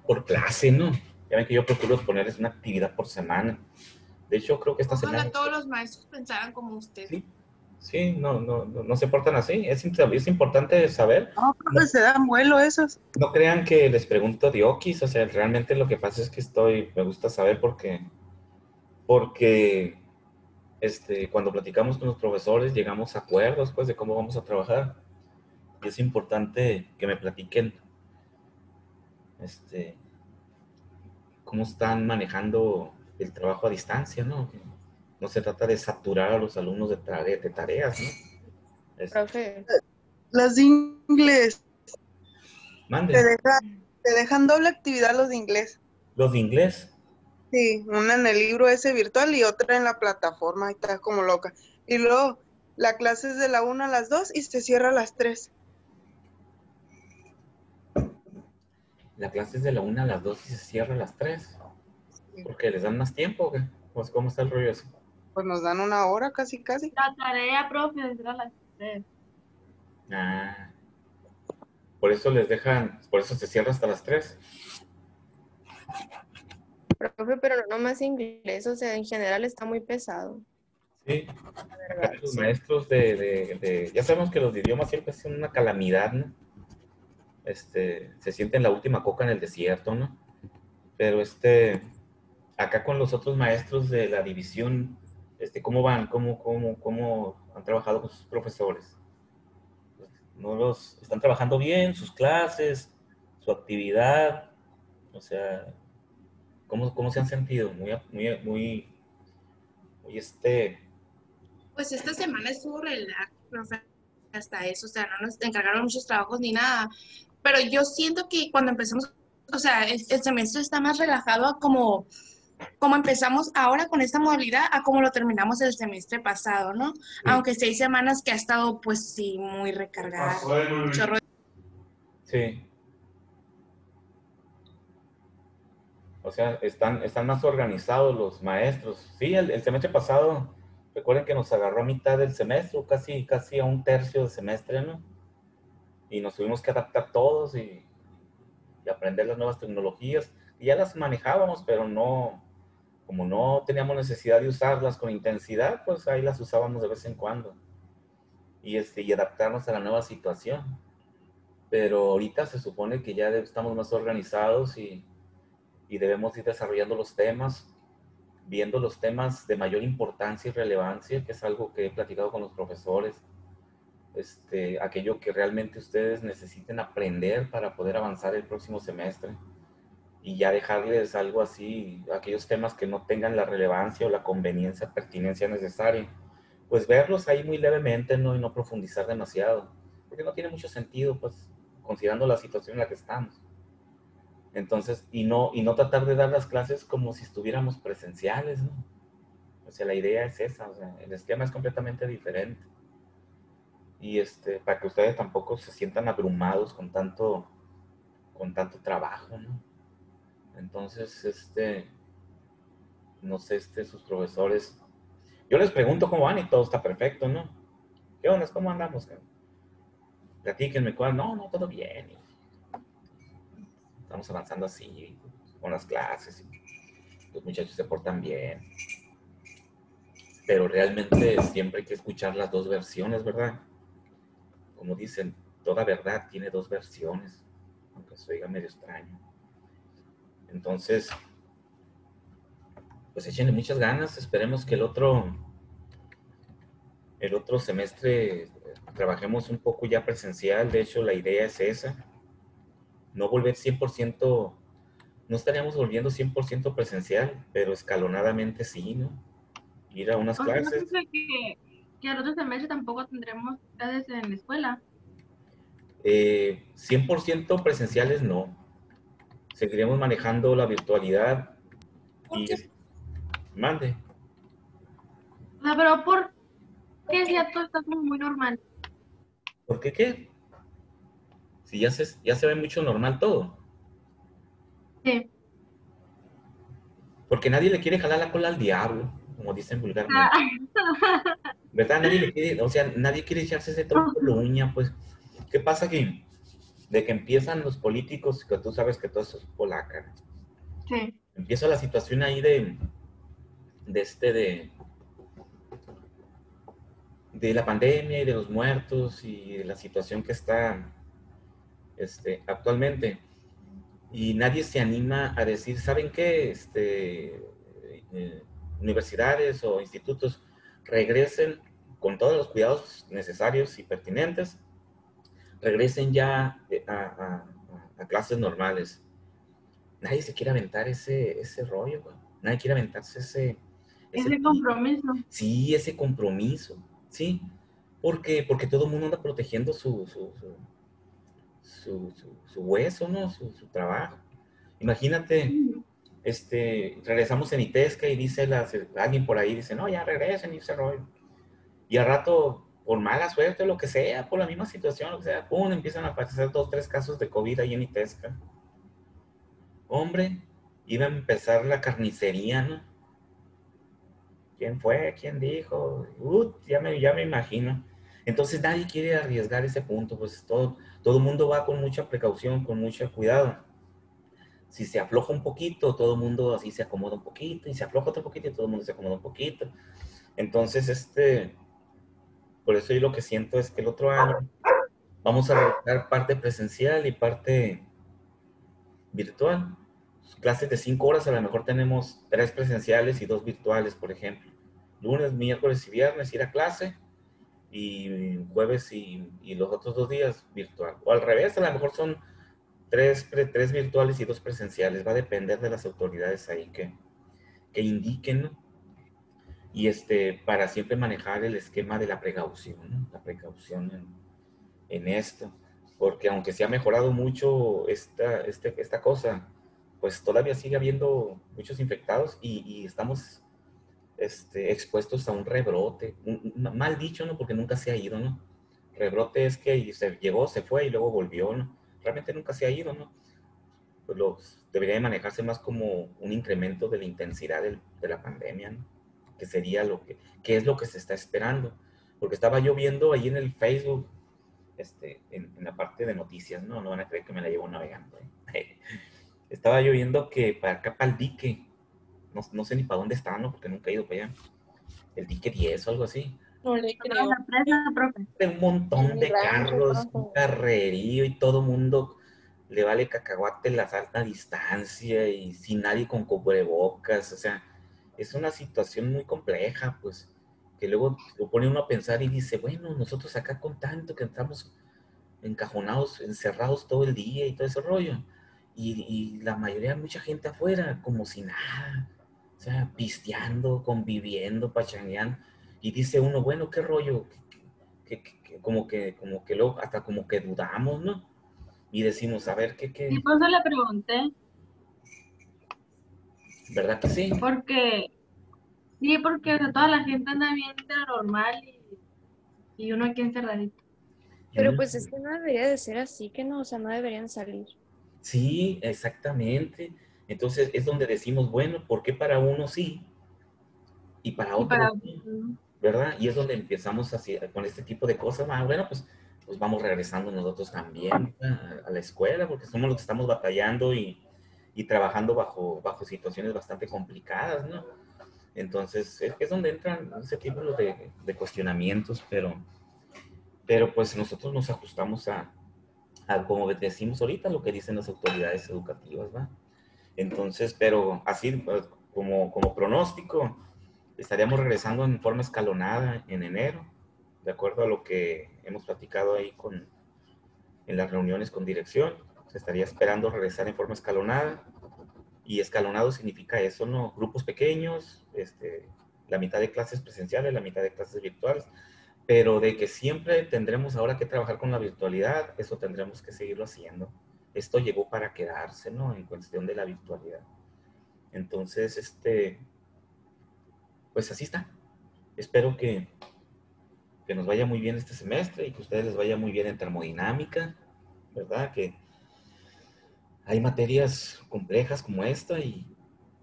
por clase, ¿no? Ya ven que yo procuro ponerles una actividad por semana. De hecho, creo que esta semana, Ojalá todos los maestros pensaran como usted. sí, sí, no se portan así. Es importante saber. No, No, profe, se dan vuelo esos. no crean que les pregunto de okis, o sea, realmente lo que pasa es que me gusta saber porque cuando platicamos con los profesores llegamos a acuerdos, pues, de cómo vamos a trabajar. Y es importante que me platiquen, este, cómo están manejando el trabajo a distancia, ¿no? No se trata de saturar a los alumnos de tareas, ¿no? Es- Profe, Los de inglés, Mande. te dejan doble actividad los de inglés. Los de inglés, Sí, una en el libro ese virtual y otra en la plataforma, ahí está como loca. Y luego, la clase es de la 1 a las 2 y se cierra a las 3. la clase es de la 1 a las 2 y se cierra a las 3. ¿Porque les dan más tiempo o qué? Pues, ¿cómo está el rollo ese? Pues nos dan una hora casi, casi. La tarea, profe, es a las 3. Ah, por eso se cierra hasta las 3. profe, pero no nomás inglés, o sea, en general está muy pesado, Sí, la acá verdad, los sí. maestros ya sabemos que los de idiomas siempre son una calamidad, ¿no? Se sienten la última coca en el desierto, ¿no? Pero acá con los otros maestros de la división, ¿cómo van? ¿Cómo han trabajado con sus profesores? ¿No los están trabajando bien, sus clases, su actividad? O sea, ¿cómo se han sentido? Muy Pues esta semana estuvo relax, profe, hasta eso, o sea, no nos encargaron muchos trabajos ni nada, pero yo siento que cuando empezamos, o sea, el semestre está más relajado a como empezamos ahora con esta modalidad a como lo terminamos el semestre pasado, ¿no? sí, Aunque 6 semanas que ha estado, pues sí, muy recargada. Un chorro. sí. O sea, están más organizados los maestros. Sí, el semestre pasado, recuerden que nos agarró a mitad del semestre, casi a un tercio del semestre, ¿no? Y nos tuvimos que adaptar todos y aprender las nuevas tecnologías. Y ya las manejábamos, pero como no teníamos necesidad de usarlas con intensidad, pues ahí las usábamos de vez en cuando. Y adaptarnos a la nueva situación. Pero ahorita se supone que ya estamos más organizados y debemos ir desarrollando los temas, viendo los temas de mayor importancia y relevancia, que es algo que he platicado con los profesores, aquello que realmente ustedes necesiten aprender para poder avanzar el próximo semestre y ya dejarles algo así, aquellos temas que no tengan la relevancia o la conveniencia, pertinencia necesaria, pues verlos ahí muy levemente, ¿no? Y no profundizar demasiado, porque no tiene mucho sentido, pues, considerando la situación en la que estamos. Entonces, y no tratar de dar las clases como si estuviéramos presenciales, ¿no? O sea, la idea es esa, o sea, el esquema es completamente diferente. Y para que ustedes tampoco se sientan abrumados con tanto trabajo, ¿no? Entonces, no sé, sus profesores, yo les pregunto cómo van y todo está perfecto, ¿no? ¿Qué onda? ¿Cómo andamos? Platíquenme cuál, no, todo bien. Estamos avanzando así con las clases y los muchachos se portan bien. Pero realmente siempre hay que escuchar las dos versiones, ¿verdad? Como dicen, toda verdad tiene dos versiones, aunque se oiga medio extraño. Entonces, pues échenle muchas ganas, esperemos que el otro semestre trabajemos un poco ya presencial, de hecho la idea es esa, no volver 100%, no estaríamos volviendo 100% presencial, pero escalonadamente sí, ¿no? Ir a unas O sea, clases, profe, que el otro semestre tampoco tendremos clases en la escuela. 100% presenciales no, seguiremos manejando la virtualidad ¿Por y qué? mande. O sea, pero ¿por qué si ya todo está como muy normal? ¿Por qué qué? Si ya se ve mucho normal todo. Sí. Porque nadie le quiere jalar la cola al diablo, como dicen vulgarmente. ¿Verdad? Nadie le quiere, o sea, nadie quiere echarse ese tronco de la uña, pues. ¿Qué pasa? Que de que empiezan los políticos, que tú sabes que todo eso es polaca. Sí. Empieza la situación ahí de la pandemia y de los muertos y de la situación que está actualmente. Y nadie se anima a decir, ¿saben qué? Universidades o institutos regresen con todos los cuidados necesarios y pertinentes, regresen ya a clases normales. Nadie se quiere aventar ese rollo, güey. Nadie quiere aventarse Ese compromiso. sí, ese compromiso, ¿sí? Porque todo el mundo anda protegiendo su hueso, ¿no? Su trabajo. Imagínate, regresamos en ITESCA y dice alguien por ahí, dice, no, ya regresen y ese rollo. Y al rato, por mala suerte, lo que sea, por la misma situación, lo que sea, pum, empiezan a aparecer 2, 3 casos de COVID ahí en ITESCA. Hombre, iba a empezar la carnicería, ¿no? ¿Quién fue? ¿Quién dijo? Ya me imagino. Entonces nadie quiere arriesgar ese punto, pues todo el mundo va con mucha precaución, con mucho cuidado. Si se afloja un poquito, todo el mundo así se acomoda un poquito, y se afloja otro poquito y todo el mundo se acomoda un poquito. Entonces, por eso yo lo que siento es que el otro año vamos a realizar parte presencial y parte virtual. Clases de 5 horas, a lo mejor tenemos 3 presenciales y 2 virtuales, por ejemplo. Lunes, miércoles y viernes ir a clase, y jueves y los otros 2 días virtual. O al revés, a lo mejor son 3 virtuales y 2 presenciales. Va a depender de las autoridades ahí que indiquen, ¿no? Y para siempre manejar el esquema de la precaución, ¿no? La precaución en esto. Porque aunque se ha mejorado mucho esta cosa, pues todavía sigue habiendo muchos infectados y estamos expuestos a un rebrote. Mal dicho, ¿no? Porque nunca se ha ido, ¿no? Rebrote es que se llegó, se fue y luego volvió, ¿no? Realmente nunca se ha ido, ¿no? Pues debería de manejarse más como un incremento de la intensidad de la pandemia, ¿no? Que sería que es lo que se está esperando. Porque estaba yo viendo ahí en el Facebook, en la parte de noticias, ¿no? No van a creer que me la llevo navegando, ¿eh? Estaba yo viendo que para acá, para el dique, no sé ni para dónde está, ¿no? Porque nunca he ido para allá. El dique 10 o algo así. No le creo. La presa, profe. De un montón En mi de rancho, carros, un profe. carrerío y todo mundo le vale cacahuate la alta distancia y sin nadie con cubrebocas. O sea, es una situación muy compleja, pues, que luego lo pone uno a pensar y dice, bueno, nosotros acá con tanto que estamos encajonados, encerrados todo el día y todo ese rollo. Y la mayoría, mucha gente afuera, como si nada. O sea, pisteando, conviviendo, pachangueando. Y dice uno, bueno, ¿qué rollo? Como que luego hasta como que dudamos, ¿no? Y decimos, a ver, Y por eso le pregunté, ¿verdad que sí? porque, sí, porque o sea, toda la gente anda bien de lo normal y uno aquí encerradito. Pero pues es que no debería de ser así, que no, o sea, no deberían salir. Sí, exactamente. Entonces es donde decimos, bueno, ¿por qué para uno sí y para Y para otros no? ¿Verdad? Y es donde empezamos así, con este tipo de cosas. Bueno, pues vamos regresando nosotros también a la escuela, porque somos los que estamos batallando y trabajando bajo situaciones bastante complicadas, ¿no? Entonces, es donde entran ese tipo de cuestionamientos, pero pues nosotros nos ajustamos como decimos ahorita, lo que dicen las autoridades educativas, ¿va? Entonces, pero así pues, como pronóstico, estaríamos regresando en forma escalonada en enero, de acuerdo a lo que hemos platicado ahí en las reuniones con dirección. Se estaría esperando regresar en forma escalonada. Y escalonado significa eso, ¿no? Grupos pequeños, la mitad de clases presenciales, la mitad de clases virtuales, pero de que siempre tendremos ahora que trabajar con la virtualidad, eso tendremos que seguirlo haciendo. Esto llegó para quedarse, ¿no? En cuestión de la virtualidad. Entonces, pues así está. Espero que nos vaya muy bien este semestre y que a ustedes les vaya muy bien en termodinámica, ¿verdad? Que hay materias complejas como esta y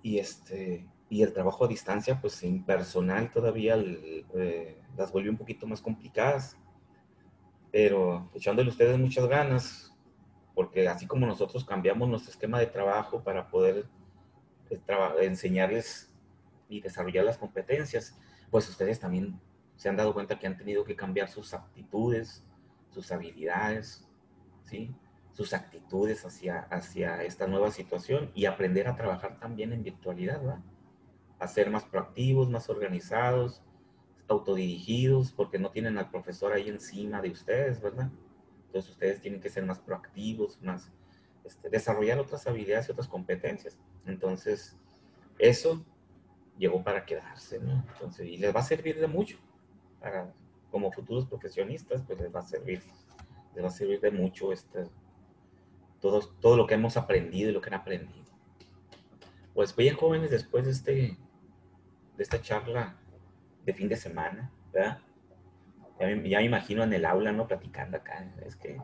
el trabajo a distancia, pues impersonal todavía las vuelve un poquito más complicadas, pero echándole ustedes muchas ganas, porque así como nosotros cambiamos nuestro esquema de trabajo para poder enseñarles y desarrollar las competencias, pues ustedes también se han dado cuenta que han tenido que cambiar sus aptitudes, sus habilidades, ¿sí? Sus actitudes hacia esta nueva situación y aprender a trabajar también en virtualidad, ¿verdad? A ser más proactivos, más organizados, autodirigidos, porque no tienen al profesor ahí encima de ustedes, ¿verdad? Entonces ustedes tienen que ser más proactivos, más, desarrollar otras habilidades y otras competencias. Entonces, eso llegó para quedarse, ¿no? Entonces, y les va a servir de mucho para, como futuros profesionistas, pues les va a servir de mucho todo lo que hemos aprendido y lo que han aprendido. Pues bien, jóvenes, después de esta charla de fin de semana, ¿verdad? Ya me imagino en el aula, ¿no? Platicando acá, es que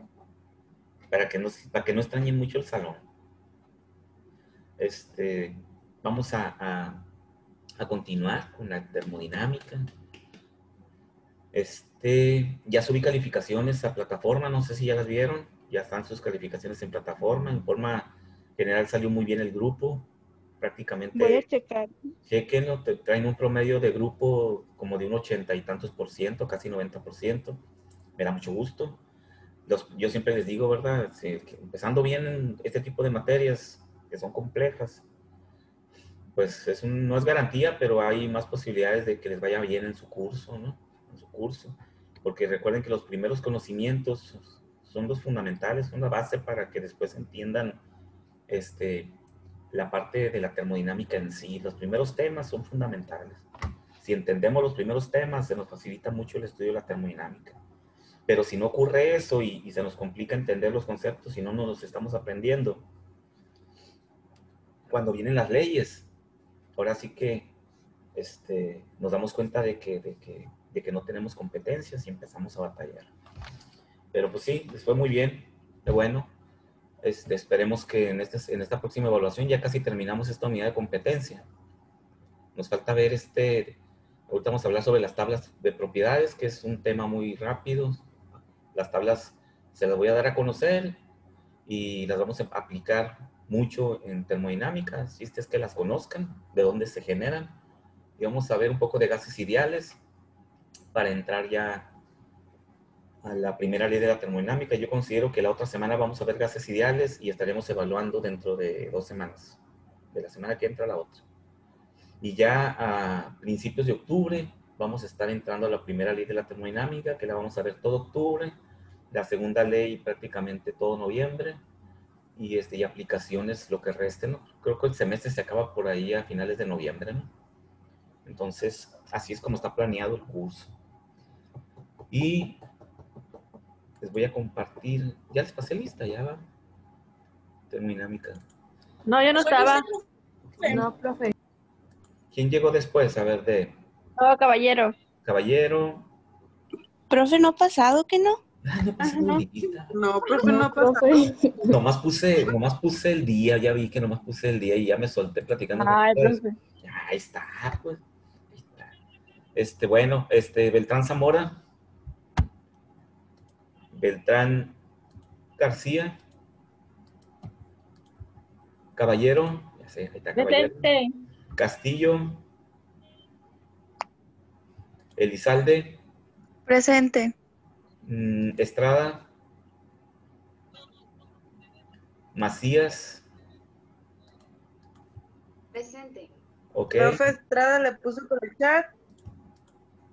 para que no extrañen mucho el salón. Vamos a continuar con la termodinámica. Ya subí calificaciones a plataforma, no sé si ya las vieron, ya están sus calificaciones en plataforma, en forma general salió muy bien el grupo, prácticamente. Voy a checar. Chequenlo, te traen un promedio de grupo como de un 80 y tantos %, casi 90%, me da mucho gusto. Yo siempre les digo, ¿verdad? Que empezando bien en este tipo de materias que son complejas, pues no es garantía, pero hay más posibilidades de que les vaya bien en su curso, ¿no? En su curso. Porque recuerden que los primeros conocimientos son los fundamentales, son la base para que después entiendan la parte de la termodinámica en sí. Los primeros temas son fundamentales. Si entendemos los primeros temas, se nos facilita mucho el estudio de la termodinámica. Pero si no ocurre eso y se nos complica entender los conceptos y no nos los estamos aprendiendo, cuando vienen las leyes, ahora sí que nos damos cuenta de que no tenemos competencias y empezamos a batallar. Pero pues sí, les fue muy bien, de bueno. Esperemos que en esta próxima evaluación ya casi terminamos esta unidad de competencia. Nos falta ver ahorita vamos a hablar sobre las tablas de propiedades, que es un tema muy rápido. Las tablas se las voy a dar a conocer y las vamos a aplicar mucho en termodinámica, si es que las conozcan, de dónde se generan. Y vamos a ver un poco de gases ideales para entrar ya a la primera ley de la termodinámica. Yo considero que la otra semana vamos a ver gases ideales y estaremos evaluando dentro de 2 semanas. De la semana que entra a la otra. Y ya a principios de octubre vamos a estar entrando a la primera ley de la termodinámica, que la vamos a ver todo octubre. La segunda ley prácticamente todo noviembre. Y aplicaciones lo que reste, ¿no? Creo que el semestre se acaba por ahí a finales de noviembre, ¿no? Entonces, así es como está planeado el curso. Y les voy a compartir, ya les pasé lista, ya va. Termodinámica. No, yo no estaba. No, profe. ¿Quién llegó después? A ver, No, caballero. Caballero. Profe, ¿no ha pasado que no? No puse Ajá. mi lista. No, profe, no pasa. profe. Nomás puse el día, ya vi que nomás puse el día y ya me solté platicando con Ay, ustedes. profe. Ahí está, pues. Ahí está. Bueno, Beltrán Zamora. Beltrán García. Caballero. Ya sé, ahí está Caballero. Presente. Castillo. Elizalde. Presente. Estrada. Macías. Presente. Ok. Profe Estrada le puso por el chat.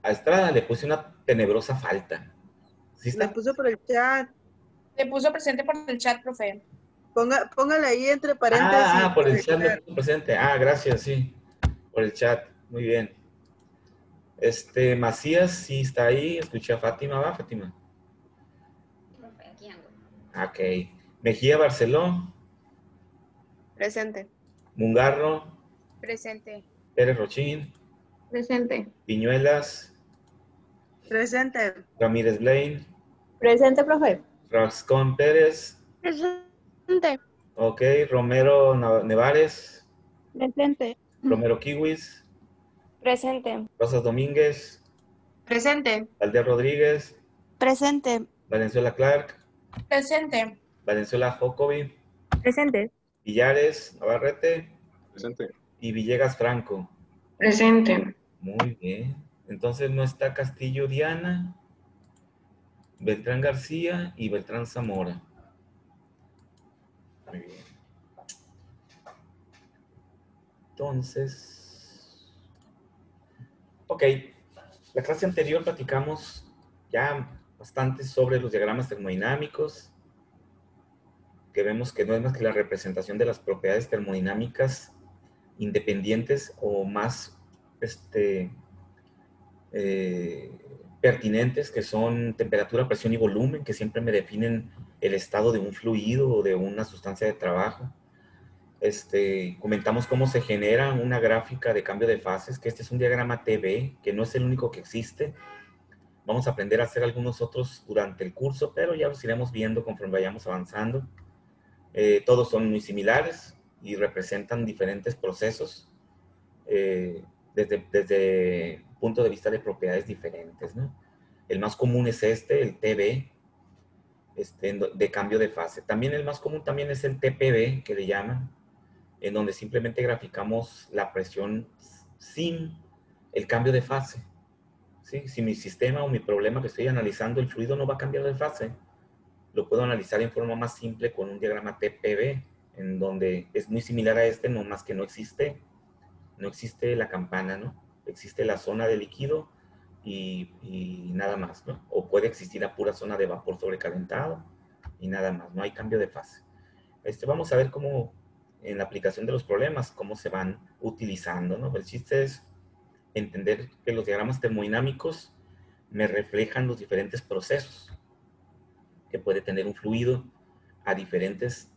A Estrada le puse una tenebrosa falta. ¿Sí Le está? puso por el chat. Le puso presente por el chat, profe. Póngale ahí entre paréntesis. Por el chat le puso presente. Gracias, sí. Por el chat. Muy bien. Macías sí está ahí. Escuché a Fátima. ¿Va, Fátima? Profe, aquí ando. Ok. Mejía Barceló. Presente. Mungarro. Presente. Pérez Rochín. Presente. Piñuelas. Presente. Ramírez Blaine. Presente, profe. Rascón Pérez. Presente. Ok. Romero Nevares. Presente. Romero Kiwis. Presente. Rosas Domínguez. Presente. Valdés Rodríguez. Presente. Valenzuela Clark. Presente. Valenzuela Jocobi, Presente. Villares Navarrete Presente. y Villegas Franco. Presente. Muy bien. Entonces no está Castillo Diana, Beltrán García y Beltrán Zamora. Muy bien. Entonces, ok. La clase anterior platicamos ya bastante sobre los diagramas termodinámicos, que vemos que no es más que la representación de las propiedades termodinámicas independientes o más pertinentes, que son temperatura, presión y volumen, que siempre me definen el estado de un fluido o de una sustancia de trabajo. Comentamos cómo se genera una gráfica de cambio de fases, que este es un diagrama TB, que no es el único que existe. Vamos a aprender a hacer algunos otros durante el curso, pero ya los iremos viendo conforme vayamos avanzando. Todos son muy similares y representan diferentes procesos desde punto de vista de propiedades diferentes, ¿no? El más común es el TB, de cambio de fase. También el más común también es el TPB, que le llaman, en donde simplemente graficamos la presión sin el cambio de fase. ¿Sí? Si mi sistema o mi problema que estoy analizando, el fluido no va a cambiar de fase, lo puedo analizar en forma más simple con un diagrama TPB, en donde es muy similar a no más que no existe la campana, ¿no? Existe la zona de líquido y nada más, ¿no? O puede existir la pura zona de vapor sobrecalentado y nada más, no hay cambio de fase. Vamos a ver cómo en la aplicación de los problemas, cómo se van utilizando, ¿no? El chiste es entender que los diagramas termodinámicos me reflejan los diferentes procesos que puede tener un fluido a diferentes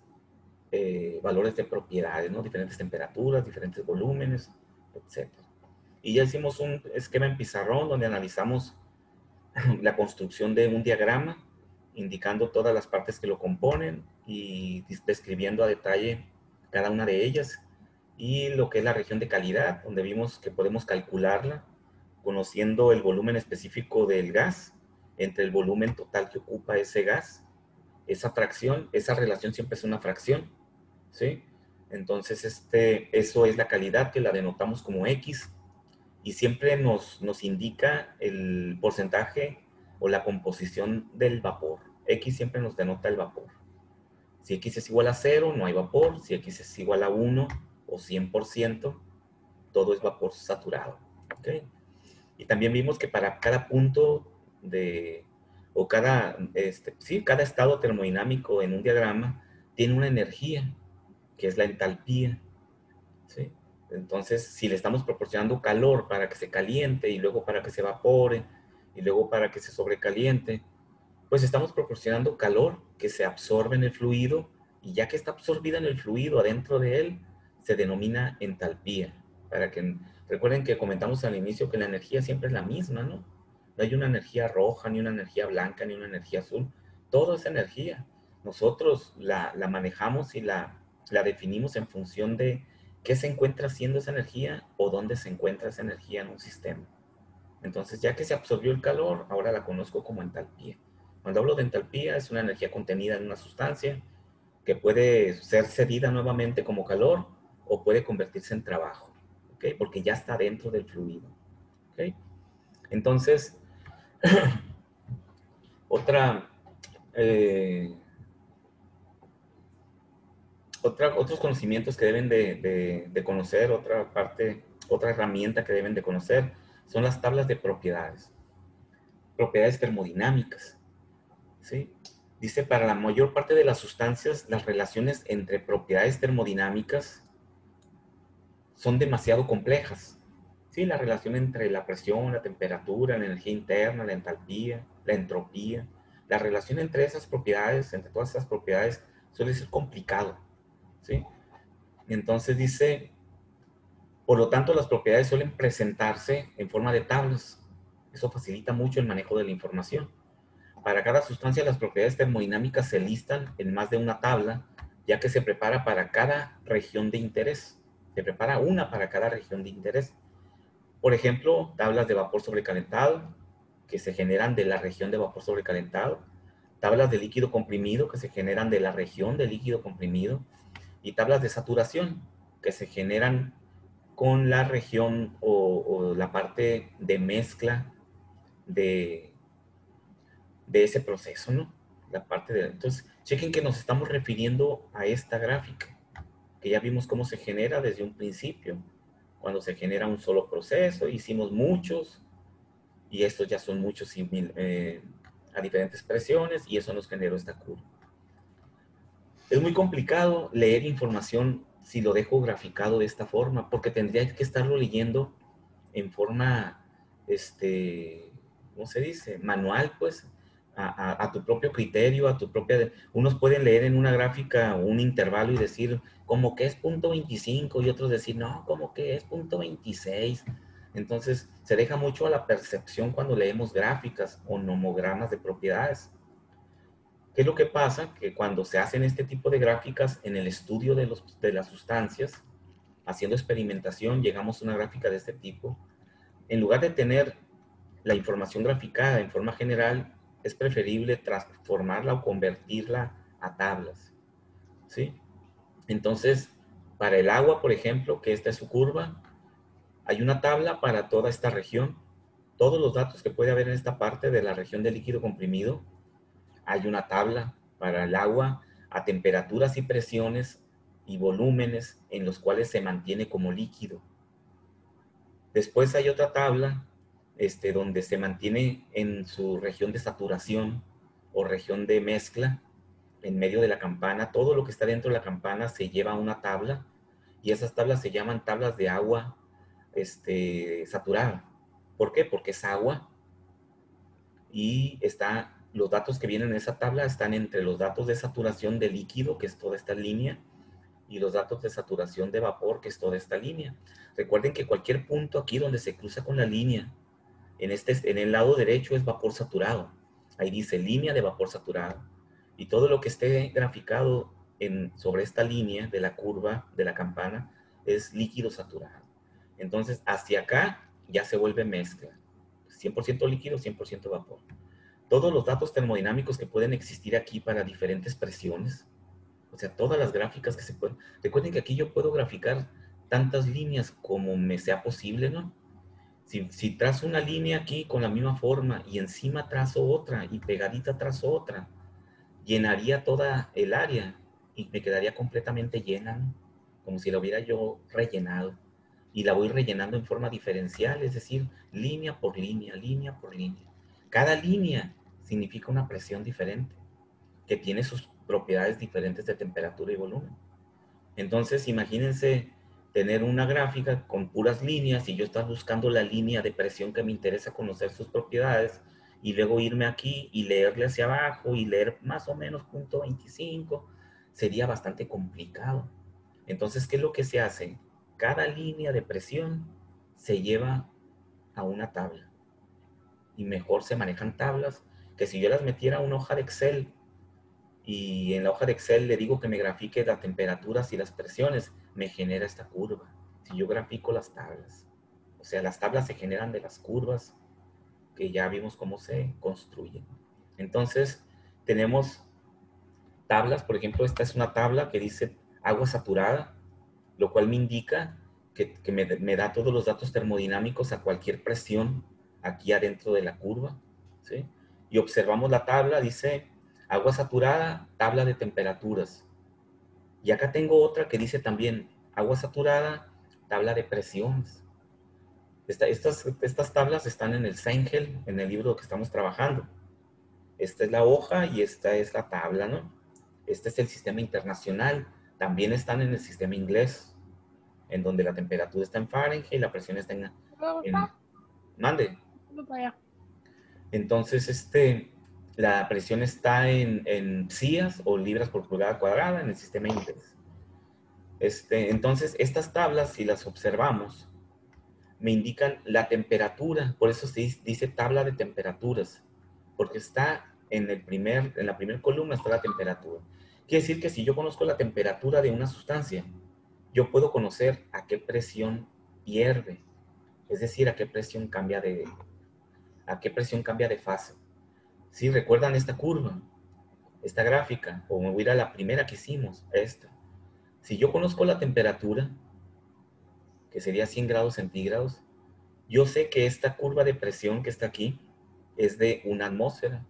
valores de propiedades, ¿no? Diferentes temperaturas, diferentes volúmenes, etc. Y ya hicimos un esquema en pizarrón donde analizamos la construcción de un diagrama, indicando todas las partes que lo componen y describiendo a detalle cada una de ellas, y lo que es la región de calidad, donde vimos que podemos calcularla conociendo el volumen específico del gas entre el volumen total que ocupa ese gas. Esa fracción, esa relación siempre es una fracción, ¿sí? Entonces, eso es la calidad, que la denotamos como X, y siempre nos indica el porcentaje o la composición del vapor. X siempre nos denota el vapor. Si X es igual a 0, no hay vapor. Si X es igual a 1 o 100%, todo es vapor saturado. ¿Okay? Y también vimos que para cada punto o cada estado termodinámico en un diagrama tiene una energía, que es la entalpía, ¿sí? Entonces, si le estamos proporcionando calor para que se caliente y luego para que se evapore y luego para que se sobrecaliente, pues estamos proporcionando calor que se absorbe en el fluido, y ya que está absorbida en el fluido adentro de él, se denomina entalpía. Recuerden que comentamos al inicio que la energía siempre es la misma, ¿no? No hay una energía roja, ni una energía blanca, ni una energía azul. Todo es energía. Nosotros la manejamos y la definimos en función de qué se encuentra haciendo esa energía o dónde se encuentra esa energía en un sistema. Entonces, ya que se absorbió el calor, ahora la conozco como entalpía. Cuando hablo de entalpía, es una energía contenida en una sustancia que puede ser cedida nuevamente como calor o puede convertirse en trabajo, ¿ok? Porque ya está dentro del fluido, ¿ok? Entonces, otros conocimientos que deben de conocer, otra herramienta que deben de conocer, son las tablas de propiedades. Propiedades termodinámicas, ¿sí? Dice, para la mayor parte de las sustancias, las relaciones entre propiedades termodinámicas son demasiado complejas. ¿Sí? La relación entre la presión, la temperatura, la energía interna, la entalpía, la entropía. La relación entre esas propiedades, entre todas esas propiedades, suele ser complicado, ¿sí? Entonces dice, por lo tanto, las propiedades suelen presentarse en forma de tablas. Eso facilita mucho el manejo de la información. Para cada sustancia, las propiedades termodinámicas se listan en más de una tabla, ya que se prepara para cada región de interés. Se prepara una para cada región de interés. Por ejemplo, tablas de vapor sobrecalentado, que se generan de la región de vapor sobrecalentado. tablas de líquido comprimido que se generan de la región de líquido comprimido y tablas de saturación que se generan con la región o la parte de mezcla de ese proceso, ¿no? La parte de... Entonces, chequen que nos estamos refiriendo a esta gráfica, que ya vimos cómo se genera desde un principio. Cuando se genera un solo proceso, hicimos muchos, y estos ya son muchos a diferentes presiones, y eso nos generó esta curva. Es muy complicado leer información si lo dejo graficado de esta forma, porque tendría que estarlo leyendo en forma, ¿cómo se dice? Manual, pues, a tu propio criterio, a tu propia... Unos pueden leer en una gráfica un intervalo y decir, como que es punto 25, y otros decir, no, como que es punto 26. Entonces, se deja mucho a la percepción cuando leemos gráficas o nomogramas de propiedades. ¿Qué es lo que pasa? Que cuando se hacen este tipo de gráficas en el estudio de las sustancias, haciendo experimentación, llegamos a una gráfica de este tipo. En lugar de tener la información graficada en forma general, es preferible transformarla o convertirla a tablas, ¿sí? Entonces, para el agua, por ejemplo, que esta es su curva, hay una tabla para toda esta región. Todos los datos que puede haber en esta parte de la región de líquido comprimido, hay una tabla para el agua a temperaturas y presiones y volúmenes en los cuales se mantiene como líquido. Después hay otra tabla donde se mantiene en su región de saturación o región de mezcla, en medio de la campana. Todo lo que está dentro de la campana se lleva a una tabla, y esas tablas se llaman tablas de agua saturada. ¿Por qué? Porque es agua y los datos que vienen en esa tabla están entre los datos de saturación de líquido, que es toda esta línea, y los datos de saturación de vapor, que es toda esta línea. Recuerden que cualquier punto aquí donde se cruza con la línea, en el lado derecho es vapor saturado. Ahí dice línea de vapor saturado. Y todo lo que esté graficado sobre esta línea de la curva de la campana es líquido saturado. Entonces, hacia acá ya se vuelve mezcla. 100% líquido, 100% vapor. Todos los datos termodinámicos que pueden existir aquí para diferentes presiones, o sea, todas las gráficas que se pueden... Recuerden que aquí yo puedo graficar tantas líneas como me sea posible, ¿no? Si trazo una línea aquí con la misma forma y encima trazo otra y pegadita trazo otra, llenaría toda el área y me quedaría completamente llena, ¿no? Como si la hubiera yo rellenado. Y la voy rellenando en forma diferencial, es decir, línea por línea, línea por línea. Cada línea significa una presión diferente, que tiene sus propiedades diferentes de temperatura y volumen. Entonces, imagínense tener una gráfica con puras líneas y yo estar buscando la línea de presión que me interesa conocer sus propiedades, y luego irme aquí y leerle hacia abajo y leer más o menos punto 25, sería bastante complicado. Entonces, ¿qué es lo que se hace? Cada línea de presión se lleva a una tabla, y mejor se manejan tablas que si yo las metiera a una hoja de Excel y en la hoja de Excel le digo que me grafique las temperaturas y las presiones, me genera esta curva. Si yo grafico las tablas, o sea, las tablas se generan de las curvas que ya vimos cómo se construyen. Entonces, tenemos tablas. Por ejemplo, esta es una tabla que dice agua saturada, lo cual me indica que me da todos los datos termodinámicos a cualquier presión aquí adentro de la curva, ¿sí? Y observamos la tabla, dice agua saturada, tabla de temperaturas. Y acá tengo otra que dice también agua saturada, tabla de presiones. Estas tablas están en el Sengel, en el libro que estamos trabajando. Esta es la hoja y esta es la tabla, ¿no? Este es el sistema internacional. También están en el sistema inglés, en donde la temperatura está en Fahrenheit y la presión está en mande. Entonces, la presión está en psias o libras por pulgada cuadrada en el sistema inglés. Entonces, estas tablas, si las observamos, me indican la temperatura. Por eso se dice tabla de temperaturas, porque está en la primera columna está la temperatura. Quiere decir que si yo conozco la temperatura de una sustancia, yo puedo conocer a qué presión hierve, es decir, a qué presión cambia de fase. ¿Sí recuerdan esta curva? esta gráfica, o me voy a ir a la primera que hicimos, esta. Si yo conozco la temperatura, que sería 100 grados centígrados, yo sé que esta curva de presión que está aquí es de una atmósfera.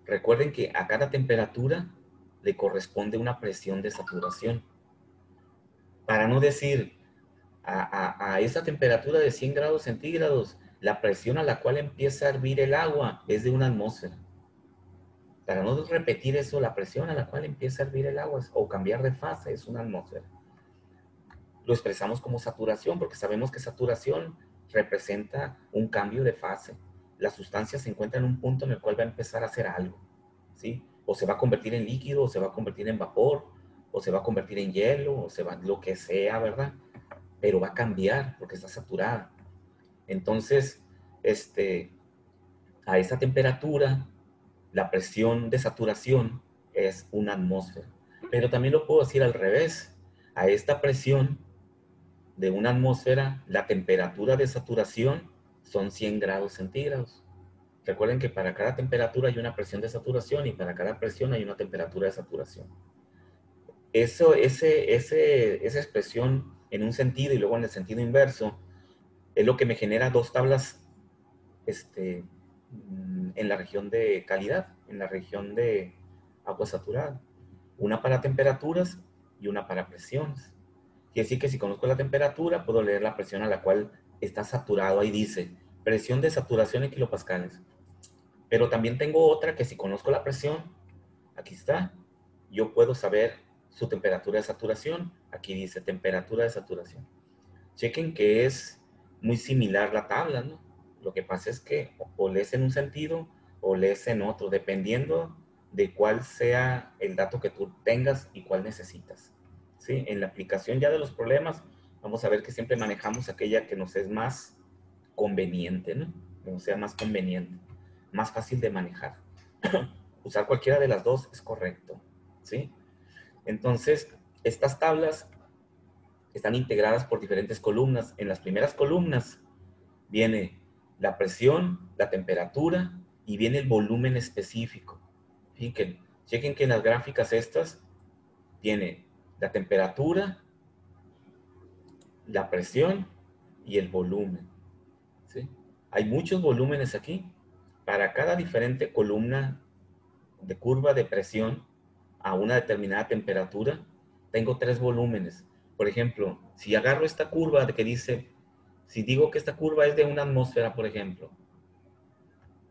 Recuerden que a cada temperatura le corresponde una presión de saturación. Para no decir a esa temperatura de 100 grados centígrados, la presión a la cual empieza a hervir el agua es de una atmósfera. Para no repetir eso, la presión a la cual empieza a hervir el agua o cambiar de fase es una atmósfera. Lo expresamos como saturación porque sabemos que saturación representa un cambio de fase. La sustancia se encuentra en un punto en el cual va a empezar a hacer algo, ¿sí? O se va a convertir en líquido, o se va a convertir en vapor, o se va a convertir en hielo, o se va, lo que sea, ¿verdad? Pero va a cambiar porque está saturada. Entonces, a esa temperatura, la presión de saturación es una atmósfera. Pero también lo puedo decir al revés. A esta presión de una atmósfera, la temperatura de saturación son 100 grados centígrados. Recuerden que para cada temperatura hay una presión de saturación y para cada presión hay una temperatura de saturación. Esa expresión en un sentido y luego en el sentido inverso es lo que me genera dos tablas en la región de calidad, en la región de agua saturada. Una para temperaturas y una para presiones. Quiere decir que si conozco la temperatura, puedo leer la presión a la cual está saturado. Ahí dice, presión de saturación en kilopascales. Pero también tengo otra que si conozco la presión, aquí está, yo puedo saber su temperatura de saturación. Aquí dice temperatura de saturación. Chequen que es muy similar la tabla, ¿no? Lo que pasa es que o lees en un sentido o lees en otro, dependiendo de cuál sea el dato que tú tengas y cuál necesitas. ¿Sí? En la aplicación ya de los problemas, vamos a ver que siempre manejamos aquella que nos es más conveniente, ¿no? Que nos sea más conveniente, más fácil de manejar. Usar cualquiera de las dos es correcto, ¿sí? Entonces, estas tablas están integradas por diferentes columnas. En las primeras columnas viene la presión, la temperatura y viene el volumen específico. Fíjense, chequen que en las gráficas estas tiene la temperatura, la presión y el volumen, ¿sí? Hay muchos volúmenes aquí. Para cada diferente columna de curva de presión a una determinada temperatura, tengo 3 volúmenes. Por ejemplo, si agarro esta curva de que dice, si digo que esta curva es de una atmósfera, por ejemplo,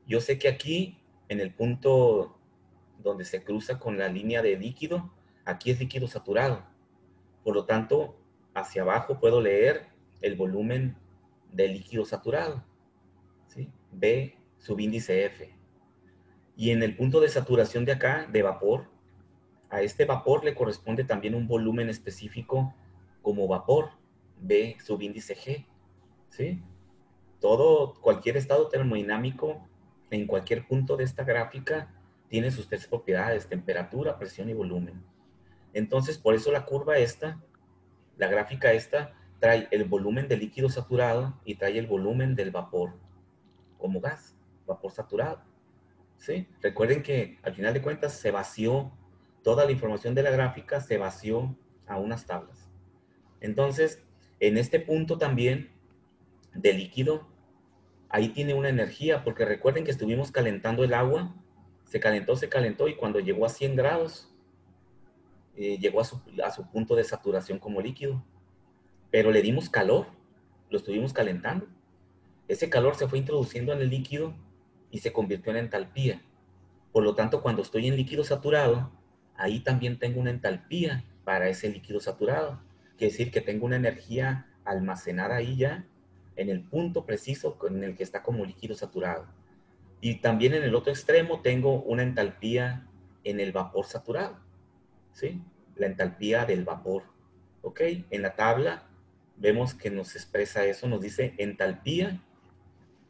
yo sé que aquí, en el punto donde se cruza con la línea de líquido, aquí es líquido saturado. Por lo tanto, hacia abajo puedo leer el volumen del líquido saturado, ¿sí? B subíndice F. Y en el punto de saturación de acá, de vapor, a este vapor le corresponde también un volumen específico como vapor, B subíndice G, ¿sí? Cualquier estado termodinámico, en cualquier punto de esta gráfica, tiene sus 3 propiedades, temperatura, presión y volumen. Entonces, por eso la curva esta, la gráfica esta, trae el volumen del líquido saturado y trae el volumen del vapor como gas, vapor saturado, ¿sí? Recuerden que al final de cuentas se vació, toda la información de la gráfica se vació a unas tablas. Entonces, en este punto también del líquido, ahí tiene una energía, porque recuerden que estuvimos calentando el agua, se calentó y cuando llegó a 100 grados, llegó a su punto de saturación como líquido. Pero le dimos calor, lo estuvimos calentando. Ese calor se fue introduciendo en el líquido y se convirtió en entalpía. Por lo tanto, cuando estoy en líquido saturado, ahí también tengo una entalpía para ese líquido saturado. Quiere decir que tengo una energía almacenada ahí ya, en el punto preciso en el que está como líquido saturado. Y también en el otro extremo tengo una entalpía en el vapor saturado, ¿sí? La entalpía del vapor, ¿ok? En la tabla vemos que nos expresa eso, nos dice entalpía,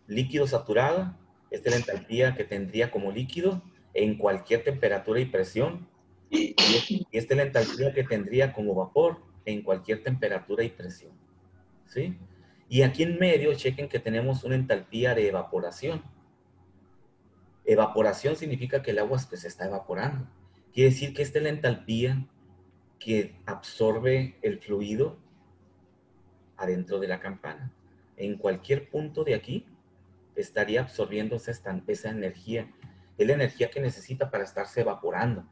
líquido saturado. Esta es la entalpía que tendría como líquido en cualquier temperatura y presión. Y esta es la entalpía que tendría como vapor en cualquier temperatura y presión, ¿sí? Y aquí en medio, chequen que tenemos una entalpía de evaporación. Evaporación significa que el agua pues, se está evaporando. Quiere decir que esta es la entalpía que absorbe el fluido adentro de la campana. En cualquier punto de aquí estaría absorbiendo esa energía. Es la energía que necesita para estarse evaporando.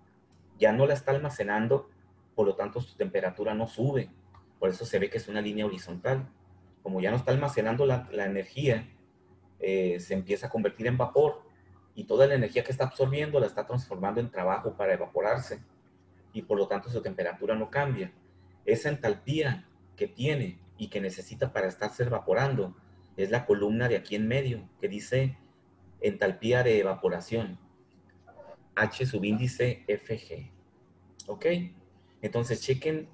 Ya no la está almacenando, por lo tanto su temperatura no sube. Por eso se ve que es una línea horizontal. Como ya no está almacenando la energía, se empieza a convertir en vapor y toda la energía que está absorbiendo la está transformando en trabajo para evaporarse y por lo tanto su temperatura no cambia. Esa entalpía que tiene y que necesita para estarse evaporando es la columna de aquí en medio que dice entalpía de evaporación, H subíndice Fg. ¿Ok? Entonces chequen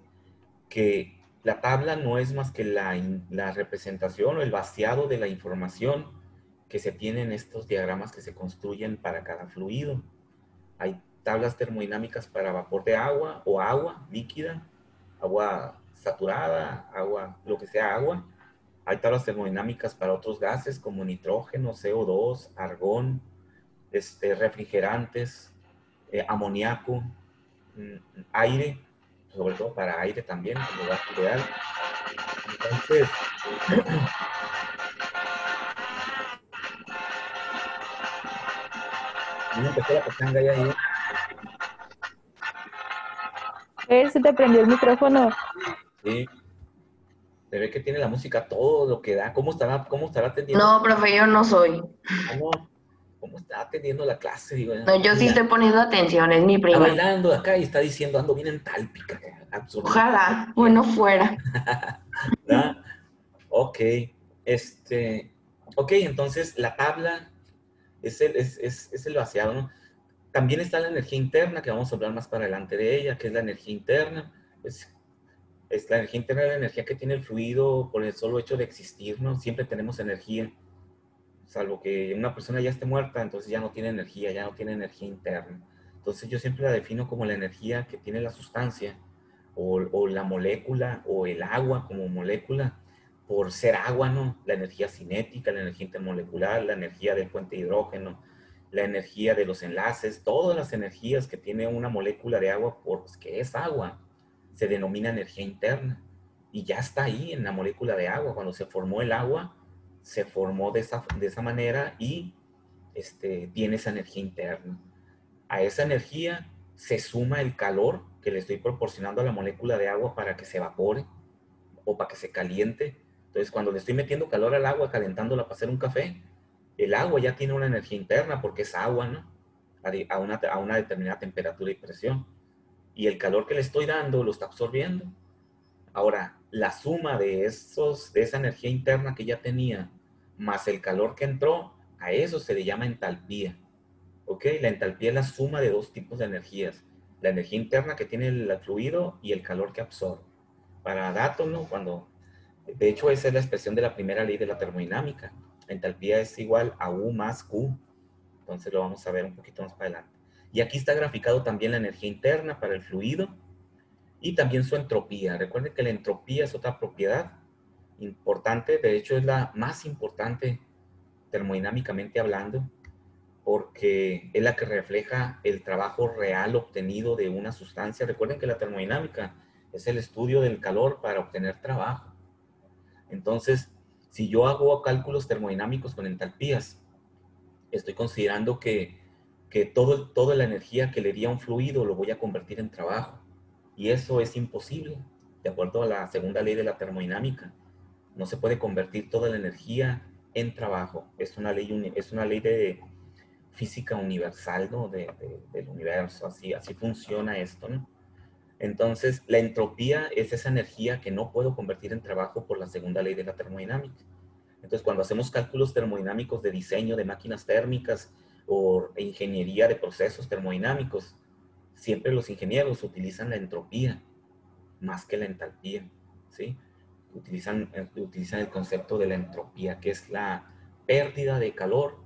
que la tabla no es más que la representación o el vaciado de la información que se tiene en estos diagramas que se construyen para cada fluido. Hay tablas termodinámicas para vapor de agua o agua líquida, agua saturada, agua, lo que sea agua. Hay tablas termodinámicas para otros gases como nitrógeno, CO2, argón, refrigerantes, amoníaco, aire, sobre todo para aire también, como gas ideal. Entonces, no empezó la pachanga ya ahí. Se te prendió el micrófono. Sí. Se ve que tiene la música todo lo que da. ¿Cómo estará atendiendo? No, profe, yo no soy. Ah, no. ¿Cómo está atendiendo la clase? Digo, No, yo sí estoy poniendo atención, es mi está prima. bailando acá y está diciendo, ando bien entálpica. Ojalá, bueno fuera. ¿Verdad? Ok. Ok, entonces la tabla es el vaciado, ¿no? También está la energía interna, que vamos a hablar más para adelante de ella, que es la energía interna. Pues, es la energía interna, la energía que tiene el fluido por el solo hecho de existir, ¿no? Siempre tenemos energía, salvo que una persona ya esté muerta, entonces ya no tiene energía interna. Entonces yo siempre la defino como la energía que tiene la sustancia, o la molécula, o el agua como molécula, por ser agua, ¿no? La energía cinética, la energía intermolecular, la energía del puente de hidrógeno, la energía de los enlaces, todas las energías que tiene una molécula de agua, porque es agua, se denomina energía interna. Y ya está ahí en la molécula de agua. Cuando se formó el agua, se formó de esa manera y tiene esa energía interna. A esa energía se suma el calor que le estoy proporcionando a la molécula de agua para que se evapore o para que se caliente. Entonces, cuando le estoy metiendo calor al agua, calentándola para hacer un café, el agua ya tiene una energía interna porque es agua, ¿no? A una determinada temperatura y presión. Y el calor que le estoy dando lo está absorbiendo. Ahora, la suma de esa energía interna que ya tenía, más el calor que entró, a eso se le llama entalpía. ¿Ok? La entalpía es la suma de dos tipos de energías. La energía interna que tiene el fluido y el calor que absorbe. Para datos, ¿no? De hecho, esa es la expresión de la primera ley de la termodinámica. La entalpía es igual a U más Q. Entonces lo vamos a ver un poquito más para adelante. Y aquí está graficado también la energía interna para el fluido y también su entropía. Recuerden que la entropía es otra propiedad importante, de hecho es la más importante termodinámicamente hablando, porque es la que refleja el trabajo real obtenido de una sustancia. Recuerden que la termodinámica es el estudio del calor para obtener trabajo. Entonces, si yo hago cálculos termodinámicos con entalpías, estoy considerando que toda la energía que le di a un fluido lo voy a convertir en trabajo. Y eso es imposible, de acuerdo a la segunda ley de la termodinámica. No se puede convertir toda la energía en trabajo. Es una ley de física universal, ¿no? Del universo. Así funciona esto, ¿no? Entonces, la entropía es esa energía que no puedo convertir en trabajo por la segunda ley de la termodinámica. Entonces, cuando hacemos cálculos termodinámicos de diseño de máquinas térmicas o ingeniería de procesos termodinámicos, siempre los ingenieros utilizan la entropía más que la entalpía, ¿sí? Utilizan el concepto de la entropía, que es la pérdida de calor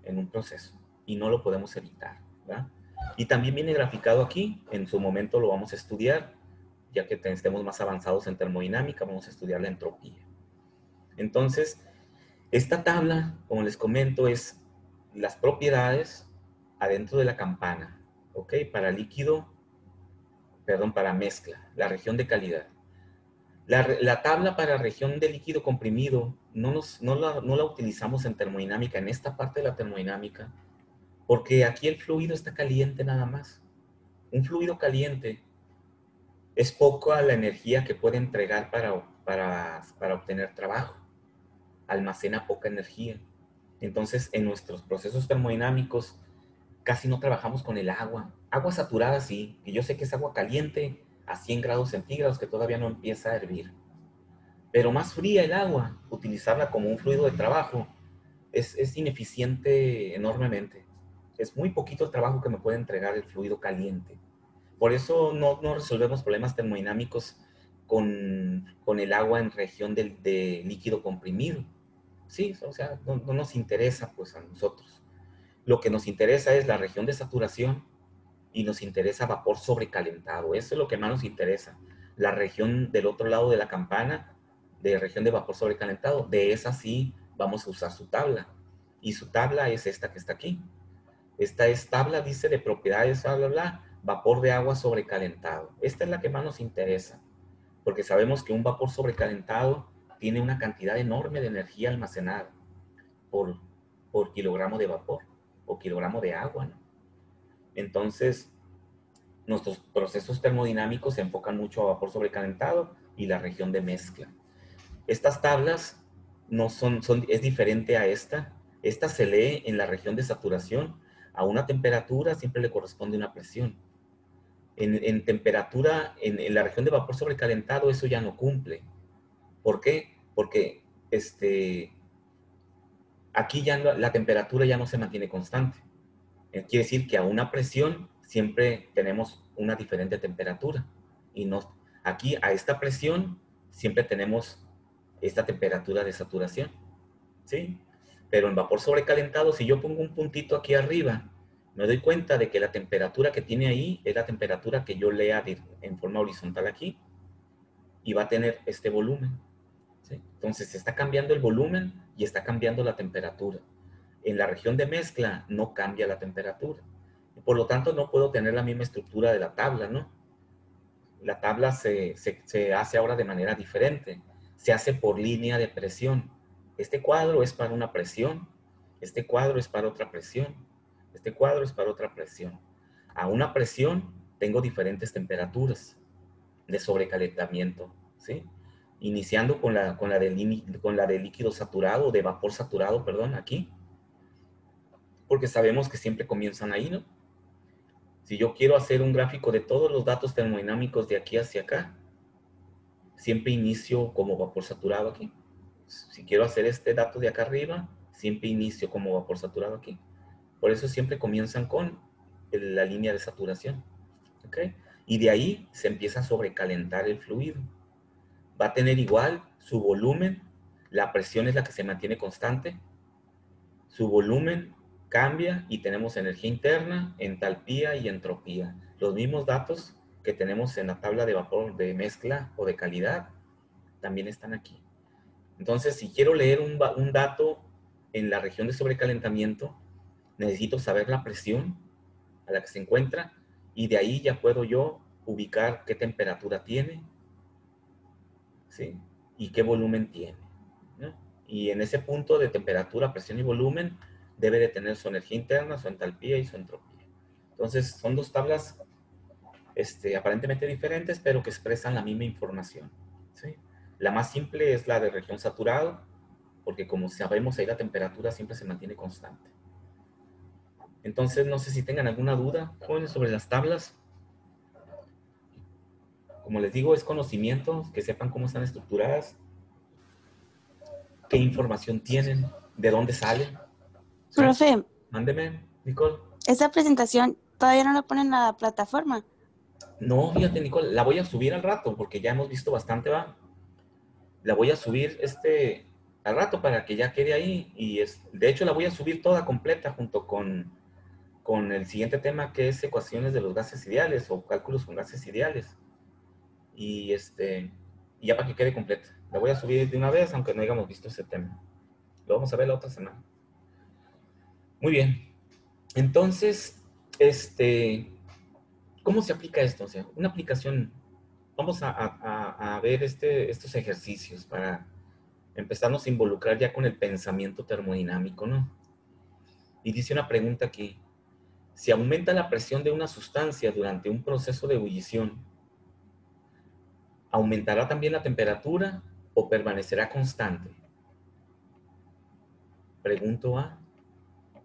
en un proceso, y no lo podemos evitar, ¿verdad? Y también viene graficado aquí, en su momento lo vamos a estudiar, ya que estemos más avanzados en termodinámica, vamos a estudiar la entropía. Entonces, esta tabla, como les comento, es las propiedades adentro de la campana. ¿ok? Para líquido, perdón, para mezcla, la región de calidad. La tabla para región de líquido comprimido no la utilizamos en termodinámica, en esta parte de la termodinámica, porque aquí el fluido está caliente nada más. Un fluido caliente es poca la energía que puede entregar para obtener trabajo. Almacena poca energía. Entonces, en nuestros procesos termodinámicos casi no trabajamos con el agua. Agua saturada sí, que yo sé que es agua caliente a 100 grados centígrados que todavía no empieza a hervir. Pero más fría el agua, utilizarla como un fluido de trabajo, es ineficiente enormemente. Es muy poquito el trabajo que me puede entregar el fluido caliente. Por eso no resolvemos problemas termodinámicos con el agua en región de líquido comprimido. Sí, o sea, no nos interesa pues a nosotros. Lo que nos interesa es la región de saturación y nos interesa vapor sobrecalentado. Eso es lo que más nos interesa. La región del otro lado de la campana, de región de vapor sobrecalentado, de esa sí vamos a usar su tabla. Y su tabla es esta que está aquí. Esta es tabla, dice, de propiedades, bla, bla, bla, vapor de agua sobrecalentado. Esta es la que más nos interesa, porque sabemos que un vapor sobrecalentado tiene una cantidad enorme de energía almacenada por kilogramo de vapor o kilogramo de agua, ¿no? Entonces, nuestros procesos termodinámicos se enfocan mucho a vapor sobrecalentado y la región de mezcla. Estas tablas es diferente a esta. Esta se lee en la región de saturación. A una temperatura siempre le corresponde una presión. En temperatura, en la región de vapor sobrecalentado, eso ya no cumple. ¿Por qué? Porque aquí ya la temperatura ya no se mantiene constante. Quiere decir que a una presión siempre tenemos una diferente temperatura. Y no, aquí a esta presión siempre tenemos esta temperatura de saturación. ¿Sí? Pero en vapor sobrecalentado, si yo pongo un puntito aquí arriba, me doy cuenta de que la temperatura que tiene ahí es la temperatura que yo lea en forma horizontal aquí y va a tener este volumen. ¿Sí? Entonces, se está cambiando el volumen y está cambiando la temperatura. En la región de mezcla no cambia la temperatura. Y por lo tanto, no puedo tener la misma estructura de la tabla, ¿no? La tabla se hace ahora de manera diferente. Se hace por línea de presión. Este cuadro es para una presión. Este cuadro es para otra presión. Este cuadro es para otra presión. A una presión tengo diferentes temperaturas de sobrecalentamiento, ¿sí? Iniciando con la de líquido saturado, de vapor saturado, perdón, aquí. Porque sabemos que siempre comienzan ahí, ¿no? Si yo quiero hacer un gráfico de todos los datos termodinámicos de aquí hacia acá, siempre inicio como vapor saturado aquí. Si quiero hacer este dato de acá arriba, siempre inicio como vapor saturado aquí. Por eso siempre comienzan con la línea de saturación. ¿Ok? Y de ahí se empieza a sobrecalentar el fluido. Va a tener igual su volumen, la presión es la que se mantiene constante, su volumen cambia y tenemos energía interna, entalpía y entropía. Los mismos datos que tenemos en la tabla de vapor de mezcla o de calidad también están aquí. Entonces, si quiero leer un dato en la región de sobrecalentamiento, necesito saber la presión a la que se encuentra y de ahí ya puedo yo ubicar qué temperatura tiene, ¿sí? Y qué volumen tiene, ¿no? Y en ese punto de temperatura, presión y volumen debe de tener su energía interna, su entalpía y su entropía. Entonces, son dos tablas aparentemente diferentes, pero que expresan la misma información, ¿sí? La más simple es la de región saturado, porque como sabemos ahí la temperatura siempre se mantiene constante. Entonces, no sé si tengan alguna duda, jóvenes, sobre las tablas. Como les digo, es conocimiento, que sepan cómo están estructuradas, qué información tienen, de dónde salen. ¿Sí? Profe, Mándeme, Nicole. esa presentación todavía no la ponen en la plataforma. No, fíjate, Nicole, la voy a subir al rato, porque ya hemos visto bastante, ¿va? La voy a subir al rato para que ya quede ahí. Y de hecho, la voy a subir toda completa junto con el siguiente tema, que es ecuaciones de los gases ideales o cálculos con gases ideales. Y ya para que quede completa. La voy a subir de una vez, aunque no hayamos visto ese tema. Lo vamos a ver la otra semana. Muy bien. Entonces, ¿Cómo se aplica esto? O sea, una aplicación, vamos a ver estos ejercicios para empezarnos a involucrar ya con el pensamiento termodinámico, ¿no? Y dice una pregunta aquí. Si aumenta la presión de una sustancia durante un proceso de ebullición, ¿aumentará también la temperatura o permanecerá constante? Pregunto A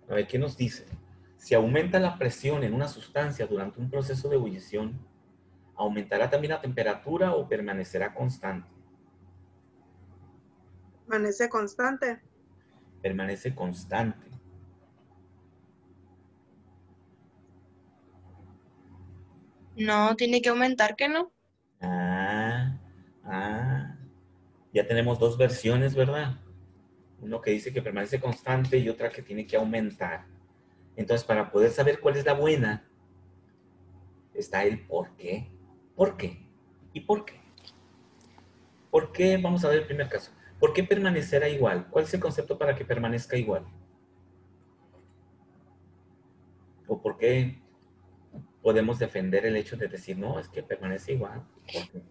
ver, ¿qué nos dice? Si aumenta la presión en una sustancia durante un proceso de ebullición, ¿aumentará también la temperatura o permanecerá constante? Permanece constante. Permanece constante. No, tiene que aumentar, ¿que no? Ya tenemos dos versiones, ¿verdad? Uno que dice que permanece constante y otra que tiene que aumentar. Entonces, para poder saber cuál es la buena, está el por qué. ¿Por qué? ¿Y por qué? ¿Por qué? Vamos a ver el primer caso. ¿Por qué permanecerá igual? ¿Cuál es el concepto para que permanezca igual? ¿O por qué podemos defender el hecho de decir, no, es que permanece igual? ¿Por qué?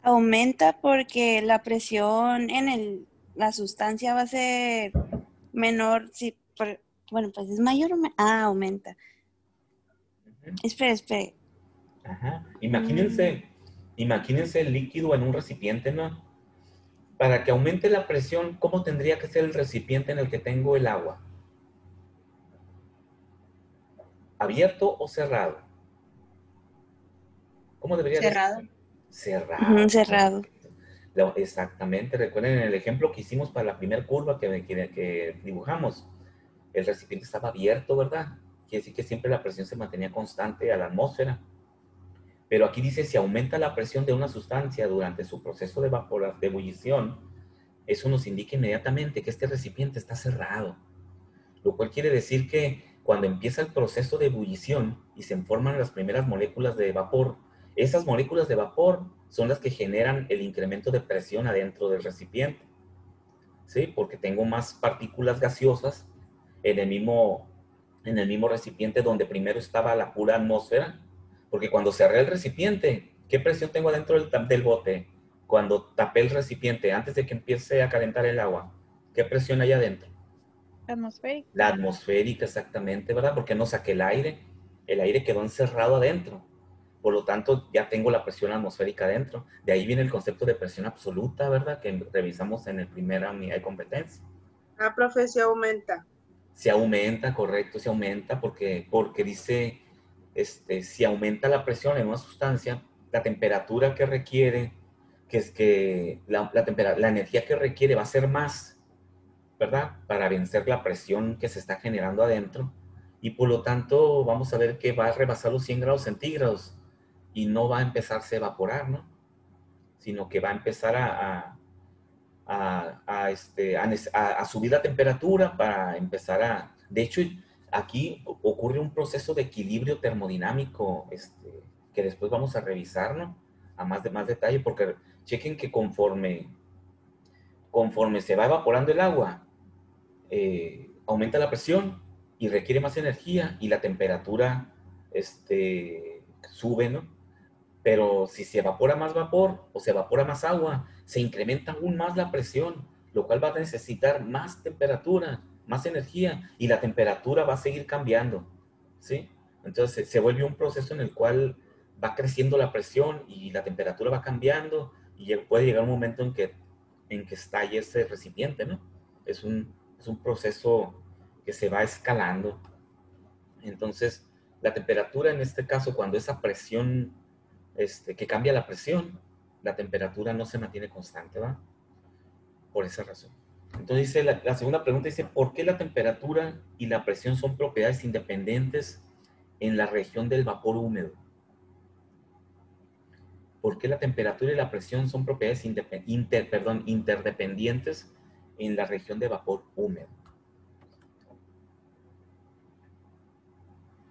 Aumenta porque la presión en la sustancia va a ser menor. Si, bueno, pues es mayor o aumenta. Espere. Ajá. Imagínense el líquido en un recipiente, ¿no? Para que aumente la presión, ¿cómo tendría que ser el recipiente en el que tengo el agua? ¿Abierto o cerrado? ¿Cómo debería Cerrado. ser? Cerrado. Cerrado. Exactamente. Recuerden el ejemplo que hicimos para la primera curva que dibujamos. El recipiente estaba abierto, ¿verdad? Quiere decir que siempre la presión se mantenía constante a la atmósfera. Pero aquí dice, si aumenta la presión de una sustancia durante su proceso de ebullición, eso nos indica inmediatamente que este recipiente está cerrado. Lo cual quiere decir que cuando empieza el proceso de ebullición y se forman las primeras moléculas de vapor, esas moléculas de vapor son las que generan el incremento de presión adentro del recipiente. ¿Sí? Porque tengo más partículas gaseosas en el mismo recipiente donde primero estaba la pura atmósfera. Porque cuando cerré el recipiente, ¿qué presión tengo adentro del bote? Cuando tapé el recipiente, antes de que empiece a calentar el agua, ¿qué presión hay adentro? Atmosférica. La atmosférica, exactamente, ¿verdad? Porque no saqué el aire quedó encerrado adentro. Por lo tanto, ya tengo la presión atmosférica adentro. De ahí viene el concepto de presión absoluta, ¿verdad? Que revisamos en el primera unidad de competencia. Profe, se aumenta. Se aumenta, correcto, se aumenta porque dice, si aumenta la presión en una sustancia, la temperatura que requiere, la energía que requiere va a ser más, ¿verdad? Para vencer la presión que se está generando adentro. Y por lo tanto, vamos a ver que va a rebasar los 100 grados centígrados y no va a empezarse a evaporar, ¿no? Sino que va a empezar a subir la temperatura para empezar de hecho, aquí ocurre un proceso de equilibrio termodinámico que después vamos a revisar, ¿no? A más detalle, porque chequen que conforme se va evaporando el agua, aumenta la presión y requiere más energía y la temperatura sube, ¿no? Pero si se evapora más vapor o se evapora más agua, se incrementa aún más la presión, lo cual va a necesitar más temperatura, más energía, y la temperatura va a seguir cambiando, ¿sí? Entonces se vuelve un proceso en el cual va creciendo la presión y la temperatura va cambiando y puede llegar un momento en que estalle ese recipiente, ¿no? Es un proceso que se va escalando. Entonces, la temperatura en este caso, cuando esa presión que cambia la presión, la temperatura no se mantiene constante, ¿va? Por esa razón. Entonces dice, la segunda pregunta dice, ¿por qué la temperatura y la presión son propiedades independientes en la región del vapor húmedo? ¿Por qué la temperatura y la presión son propiedades interdependientes en la región de vapor húmedo?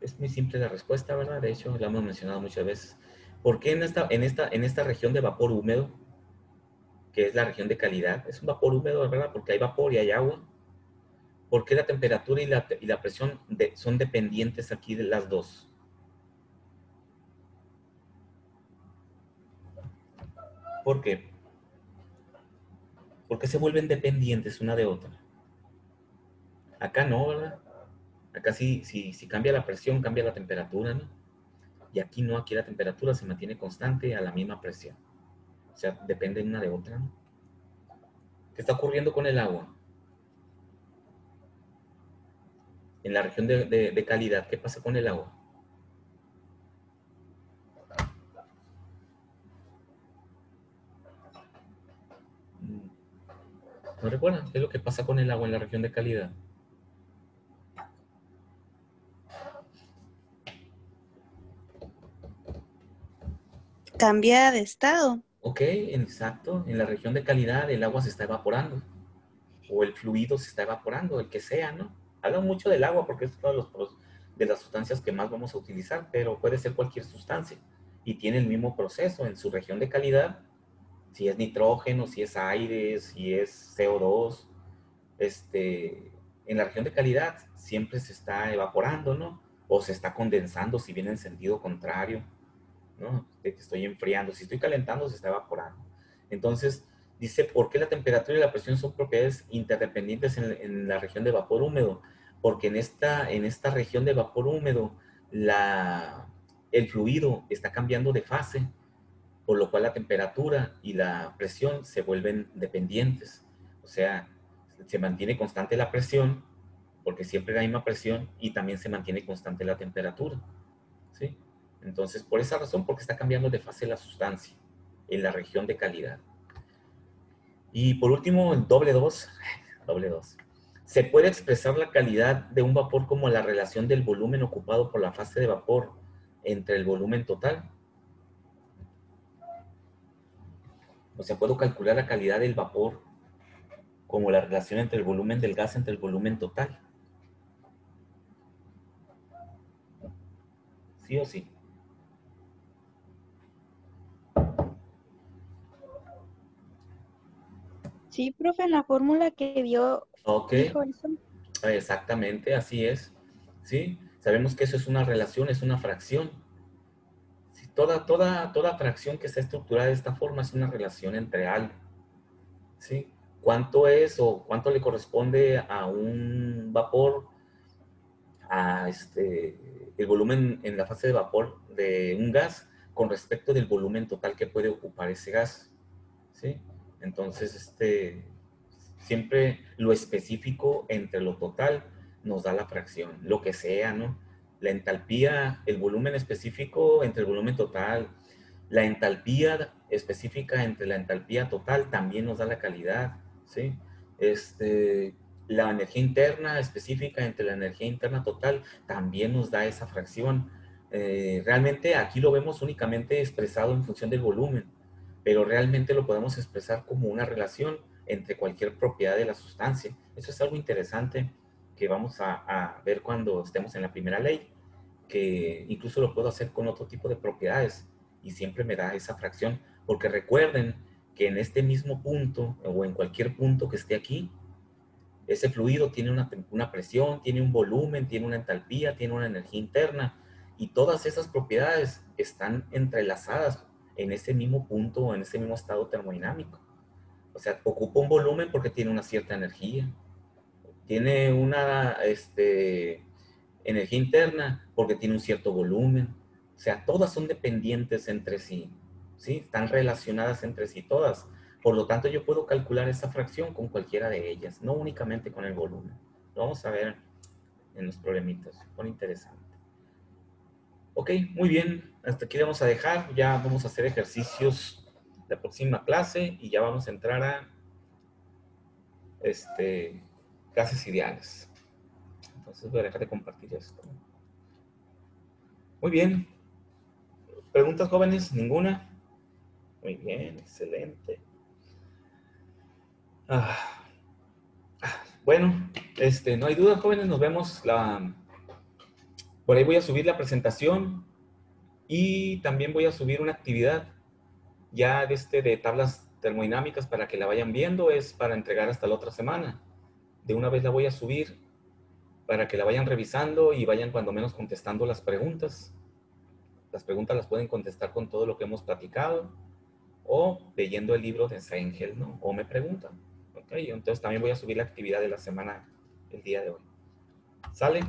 Es muy simple la respuesta, ¿verdad? De hecho, la hemos mencionado muchas veces. ¿Por qué en esta región de vapor húmedo, que es la región de calidad, es un vapor húmedo, ¿verdad? Porque hay vapor y hay agua. ¿Por qué la temperatura y la presión son dependientes aquí de las dos? ¿Por qué? Porque se vuelven dependientes una de otra. Acá no, ¿verdad? Acá sí, si cambia la presión, cambia la temperatura, ¿no? Y aquí no, aquí la temperatura se mantiene constante a la misma presión. O sea, depende una de otra, ¿no? ¿Qué está ocurriendo con el agua? En la región de calidad, ¿qué pasa con el agua? ¿No recuerdan qué es lo que pasa con el agua en la región de calidad? Cambia de estado. Ok, exacto. En la región de calidad el agua se está evaporando. O el fluido se está evaporando, el que sea, ¿no? Hablo mucho del agua porque es una de las sustancias que más vamos a utilizar, pero puede ser cualquier sustancia. Y tiene el mismo proceso en su región de calidad. Si es nitrógeno, si es aire, si es CO2. En la región de calidad siempre se está evaporando, ¿no? O se está condensando si viene en sentido contrario, ¿no? De que estoy enfriando. Si estoy calentando, se está evaporando. Entonces, dice, ¿por qué la temperatura y la presión son propiedades interdependientes en la región de vapor húmedo? Porque en esta región de vapor húmedo, el fluido está cambiando de fase, por lo cual la temperatura y la presión se vuelven dependientes. O sea, se mantiene constante la presión, porque siempre hay la misma presión, y también se mantiene constante la temperatura, ¿sí? Entonces, por esa razón, porque está cambiando de fase la sustancia en la región de calidad. Y por último, el doble 2. Se puede expresar la calidad de un vapor como la relación del volumen ocupado por la fase de vapor entre el volumen total. O sea, puedo calcular la calidad del vapor como la relación entre el volumen del gas entre el volumen total. ¿Sí o sí? Sí, profe, en la fórmula que dio, Ok, dijo eso. exactamente, así es. ¿Sí? Sabemos que eso es una relación, es una fracción. Sí, toda fracción que está estructurada de esta forma es una relación entre algo. ¿Sí? ¿Cuánto es o cuánto le corresponde a un vapor, el volumen en la fase de vapor de un gas con respecto del volumen total que puede ocupar ese gas? ¿Sí? Entonces, siempre lo específico entre lo total nos da la fracción, lo que sea, ¿no? La entalpía, el volumen específico entre el volumen total, la entalpía específica entre la entalpía total también nos da la calidad, ¿sí? La energía interna específica entre la energía interna total también nos da esa fracción. Realmente aquí lo vemos únicamente expresado en función del volumen, pero realmente lo podemos expresar como una relación entre cualquier propiedad de la sustancia. Eso es algo interesante que vamos a ver cuando estemos en la primera ley, que incluso lo puedo hacer con otro tipo de propiedades y siempre me da esa fracción, porque recuerden que en este mismo punto o en cualquier punto que esté aquí, ese fluido tiene una presión, tiene un volumen, tiene una entalpía, tiene una energía interna, y todas esas propiedades están entrelazadas en ese mismo punto o en ese mismo estado termodinámico. O sea, ocupa un volumen porque tiene una cierta energía, tiene una energía interna porque tiene un cierto volumen. O sea, todas son dependientes entre sí, ¿sí? Están relacionadas entre sí todas. Por lo tanto, yo puedo calcular esa fracción con cualquiera de ellas, no únicamente con el volumen. Lo vamos a ver en los problemitas. Muy interesante. Ok, muy bien. Hasta aquí vamos a dejar. Ya vamos a hacer ejercicios la próxima clase y ya vamos a entrar a clases ideales. Entonces voy a dejar de compartir esto. Muy bien. ¿Preguntas, jóvenes? ¿Ninguna? Muy bien, excelente. Bueno, no hay duda, jóvenes, nos vemos por ahí voy a subir la presentación y también voy a subir una actividad ya de tablas termodinámicas para que la vayan viendo, es para entregar hasta la otra semana. De una vez la voy a subir para que la vayan revisando y vayan cuando menos contestando las preguntas. Las preguntas las pueden contestar con todo lo que hemos platicado o leyendo el libro de Sengel, ¿no? O me preguntan. Ok, entonces también voy a subir la actividad de la semana el día de hoy. ¿Sale?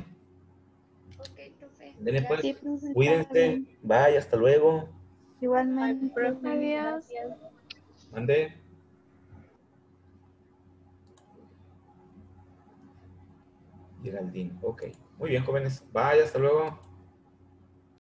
Ok, profe. Denle, pues. Sí, profe, está Cuídense. bien. Bye, hasta luego. Igualmente. Adiós. Mande. Geraldine. Ok. Muy bien, jóvenes. Bye, hasta luego.